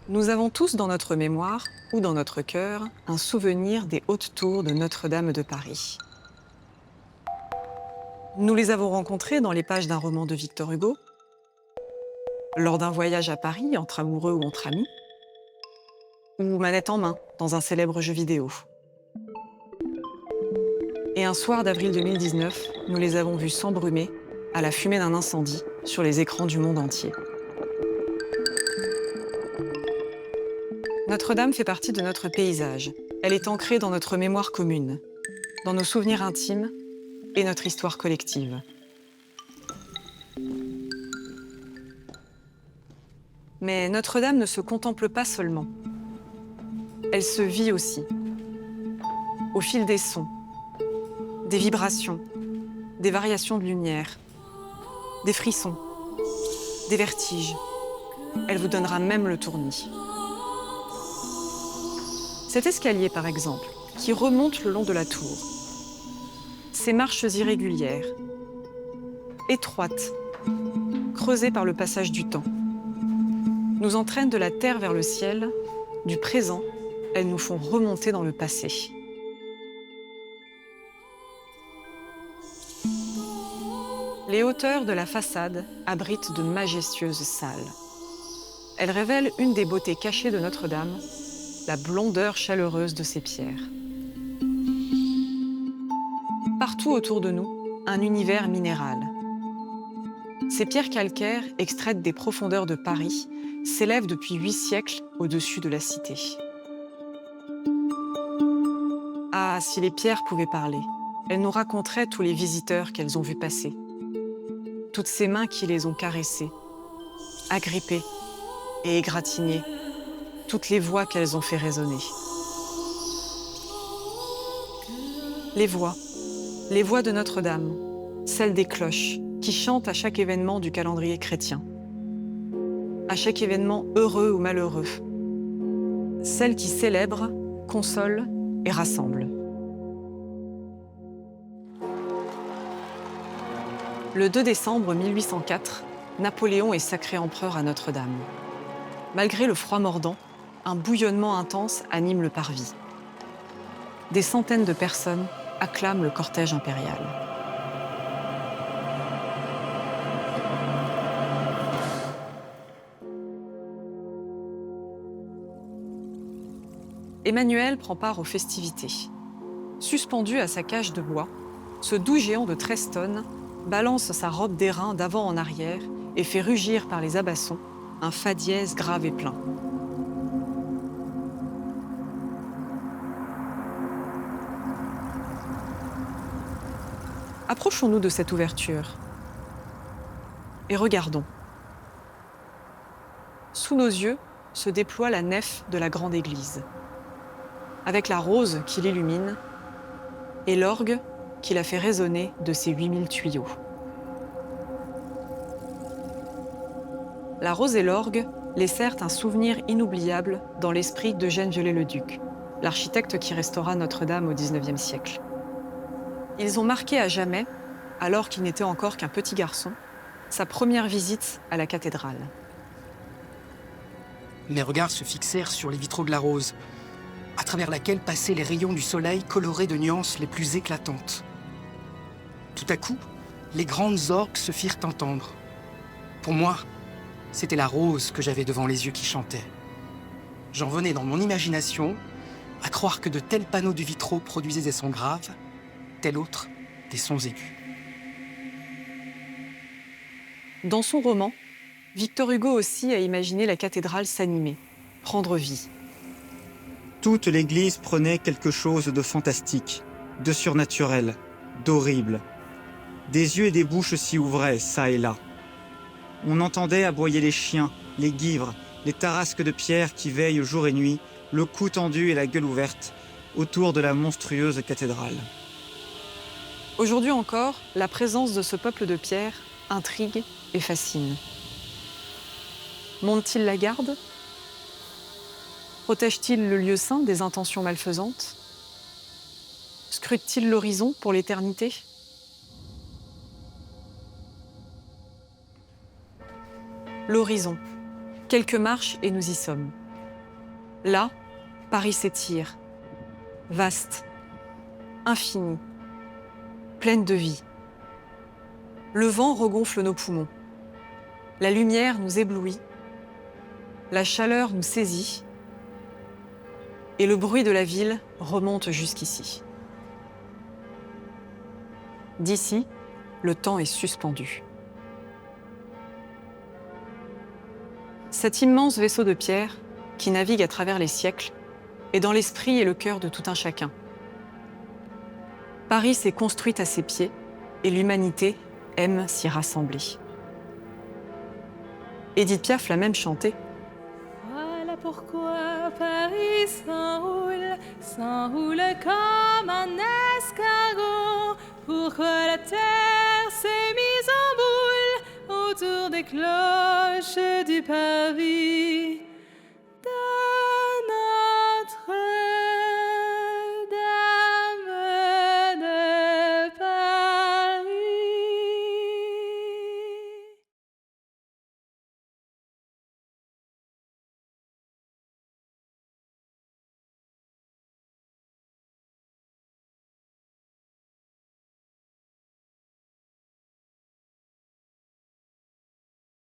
Nous avons tous dans notre mémoire ou dans notre cœur un souvenir des hautes tours de Notre-Dame de Paris. Nous les avons rencontrées dans les pages d'un roman de Victor Hugo, lors d'un voyage à Paris entre amoureux ou entre amis, ou manette en main dans un célèbre jeu vidéo. Et un soir d'avril 2019, nous les avons vues s'embrumer à la fumée d'un incendie sur les écrans du monde entier. Notre-Dame fait partie de notre paysage. Elle est ancrée dans notre mémoire commune, dans nos souvenirs intimes et notre histoire collective. Mais Notre-Dame ne se contemple pas seulement. Elle se vit aussi. Au fil des sons, des vibrations, des variations de lumière, des frissons, des vertiges. Elle vous donnera même le tournis. Cet escalier, par exemple, qui remonte le long de la tour. Ces marches irrégulières, étroites, creusées par le passage du temps, nous entraînent de la terre vers le ciel, du présent, elles nous font remonter dans le passé. Les hauteurs de la façade abritent de majestueuses salles. Elles révèlent une des beautés cachées de Notre-Dame, la blondeur chaleureuse de ses pierres. Partout autour de nous, un univers minéral. Ces pierres calcaires, extraites des profondeurs de Paris, s'élèvent depuis 8 siècles au-dessus de la cité. Ah, si les pierres pouvaient parler, elles nous raconteraient tous les visiteurs qu'elles ont vus passer. Toutes ces mains qui les ont caressées, agrippées et égratignées, toutes les voix qu'elles ont fait résonner. Les voix de Notre-Dame, celles des cloches qui chantent à chaque événement du calendrier chrétien, à chaque événement heureux ou malheureux, celles qui célèbrent, consolent et rassemblent. Le 2 décembre 1804, Napoléon est sacré empereur à Notre-Dame. Malgré le froid mordant, un bouillonnement intense anime le parvis. Des centaines de personnes acclament le cortège impérial. Emmanuel prend part aux festivités. Suspendu à sa cage de bois, ce doux géant de 13 tonnes balance sa robe d'airain d'avant en arrière et fait rugir par les abassons un fa dièse grave et plein. Approchons-nous de cette ouverture et regardons. Sous nos yeux se déploie la nef de la grande église, avec la rose qui l'illumine et l'orgue qui la fait résonner de ses 8000 tuyaux. La rose et l'orgue laissèrent un souvenir inoubliable dans l'esprit d'Eugène Viollet-le-Duc, l'architecte qui restaura Notre-Dame au XIXe siècle. Ils ont marqué à jamais, alors qu'il n'était encore qu'un petit garçon, sa première visite à la cathédrale. Mes regards se fixèrent sur les vitraux de la rose, à travers laquelle passaient les rayons du soleil colorés de nuances les plus éclatantes. Tout à coup, les grandes orgues se firent entendre. Pour moi, c'était la rose que j'avais devant les yeux qui chantait. J'en venais dans mon imagination à croire que de tels panneaux de vitraux produisaient des sons graves, tel autre des sons aigus. Dans son roman, Victor Hugo aussi a imaginé la cathédrale s'animer, prendre vie. Toute l'église prenait quelque chose de fantastique, de surnaturel, d'horrible. Des yeux et des bouches s'y ouvraient, çà et là. On entendait aboyer les chiens, les guivres, les tarasques de pierre qui veillent jour et nuit, le cou tendu et la gueule ouverte, autour de la monstrueuse cathédrale. Aujourd'hui encore, la présence de ce peuple de pierre intrigue et fascine. Monte-t-il la garde? Protège-t-il le lieu saint des intentions malfaisantes? Scrute-t-il l'horizon pour l'éternité? L'horizon. Quelques marches et nous y sommes. Là, Paris s'étire, vaste, infini, pleine de vie. Le vent regonfle nos poumons. La lumière nous éblouit. La chaleur nous saisit. Et le bruit de la ville remonte jusqu'ici. D'ici, le temps est suspendu. Cet immense vaisseau de pierre, qui navigue à travers les siècles, est dans l'esprit et le cœur de tout un chacun. Paris s'est construite à ses pieds et l'humanité aime s'y rassembler. Édith Piaf l'a même chanté. Voilà pourquoi Paris s'enroule comme un escargot. Pourquoi la terre s'est mise en boule autour des cloches du Paris.